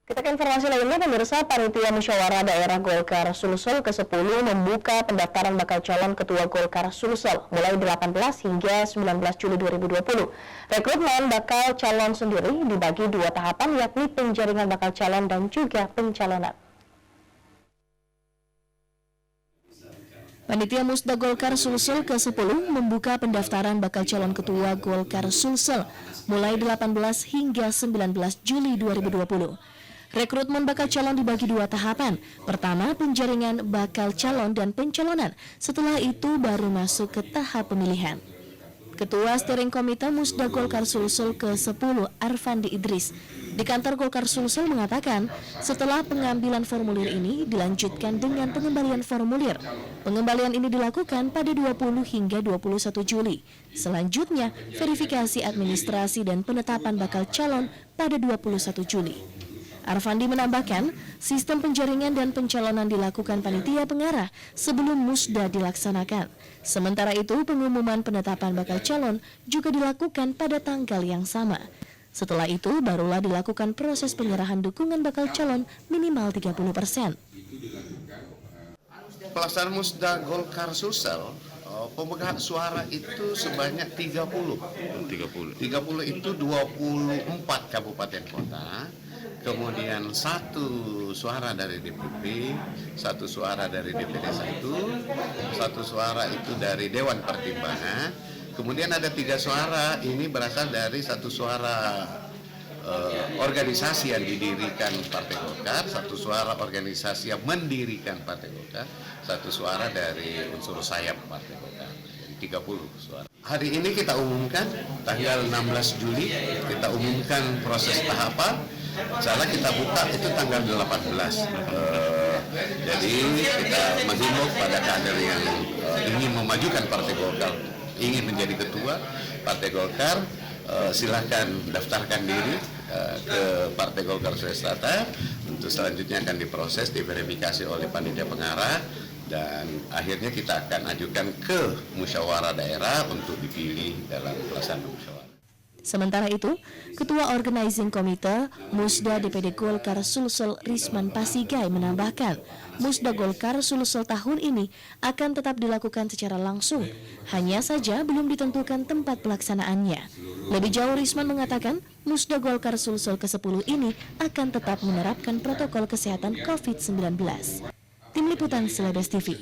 Kita ke informasi lainnya, pemirsa. Panitia Musyawarah Daerah Golkar Sulsel ke-10 membuka pendaftaran bakal calon Ketua Golkar Sulsel mulai 18 hingga 19 Juli 2020. Rekrutmen bakal calon sendiri dibagi dua tahapan, yakni penjaringan bakal calon dan juga pencalonan. Panitia Musda Golkar Sulsel ke-10 membuka pendaftaran bakal calon Ketua Golkar Sulsel mulai 18 hingga 19 Juli 2020. Rekrutmen bakal calon dibagi dua tahapan. Pertama, penjaringan bakal calon dan pencalonan. Setelah itu baru masuk ke tahap pemilihan. Ketua Steering Komite Musda Golkar Sulsel ke-10 Arfandi Idris di kantor Golkar Sulsel mengatakan, setelah pengambilan formulir ini dilanjutkan dengan pengembalian formulir. Pengembalian ini dilakukan pada 20 hingga 21 Juli. Selanjutnya, verifikasi administrasi dan penetapan bakal calon pada 21 Juli. Arfandi menambahkan, sistem penjaringan dan pencalonan dilakukan panitia pengarah sebelum musda dilaksanakan. Sementara itu, pengumuman penetapan bakal calon juga dilakukan pada tanggal yang sama. Setelah itu, barulah dilakukan proses penyerahan dukungan bakal calon minimal 30%. Pelaksanaan musda Golkar Sulsel, pemegang suara itu sebanyak 30 itu 24 kabupaten kota. Kemudian 1 suara dari DPP, 1 suara dari DPD 1, 1 suara itu dari Dewan Pertimbangan. Kemudian ada 3 suara ini berasal dari 1 suara organisasi yang didirikan Partai Golkar, 1 suara organisasi yang mendirikan Partai Golkar, 1 suara dari unsur sayap Partai Golkar. Jadi 30 suara. Hari ini kita umumkan tanggal 16 Juli, kita umumkan proses tahapan. Salah kita buka itu tanggal 18. Jadi kita menghimbau pada kader yang ingin memajukan Partai Golkar, ingin menjadi ketua Partai Golkar, silakan daftarkan diri ke Partai Golkar Sulawesi Selatan. Untuk selanjutnya akan diproses, diverifikasi oleh panitia pengarah, dan akhirnya kita akan ajukan ke musyawarah daerah untuk dipilih dalam pelaksanaan musyawarah. Sementara itu, Ketua Organizing Komite Musda DPD Golkar Sulsel Risman Pasigai menambahkan, Musda Golkar Sulsel tahun ini akan tetap dilakukan secara langsung, hanya saja belum ditentukan tempat pelaksanaannya. Lebih jauh, Risman mengatakan, Musda Golkar Sulsel ke-10 ini akan tetap menerapkan protokol kesehatan COVID-19. Tim Liputan Celebes TV.